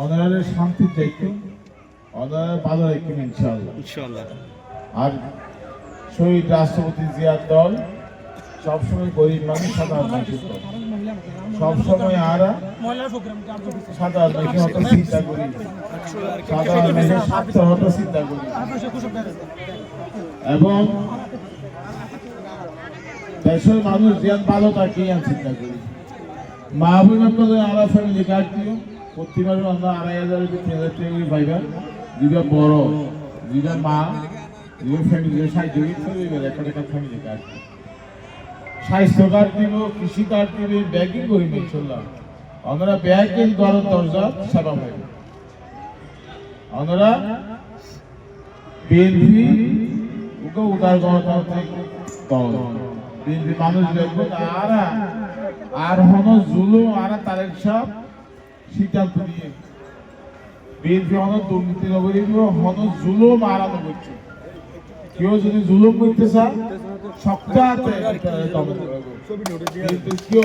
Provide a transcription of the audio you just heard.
অনারের শান্তি চাইতো, অনারের ভালো রাখবেন ইনশাআল্লাহ। আর শহীদ রাষ্ট্রপতি জিয়ার দল সবসময় গরিব মানুষ, সাধারণ মানুষের দল। সবসময় আরা সাধারণ মানুষের মতো চিন্তা করি, সাধারণ মানুষের স্বার্থের মতো চিন্তা করি এবং দেশের মানুষ যেন ভালো থাকে চিন্তা করি। মাহবুব আরা ফ্যামিলি কার্ড দিও, প্রতি মাসে আমরা 2,500 3,000 টাকা পাইবেন। দুইটা বড়, দুইটা মা, দুইটা ফ্যামিলি 60 একটা ফ্যামিলি কার্ড, স্বাস্থ্য কার্ড দিব, কৃষি কার্ড দিবে, ব্যাগিং করিব ইনশাল্লাহ। আমরা ব্যাগিং করার দরজা সেবা পাইব। আমরা বিএনপি উদার গণতান্ত্রিক দল, বিএনপি মানুষ দেখবো আর হন জুলুম আর তারেক সাহেব সিদ্ধান্ত নিয়ে বিএনপি হন দুর্নীতি হন জুলুম আরাম করছে। কেউ যদি জুলুম করতে চায় শক্ত হাতে কেউ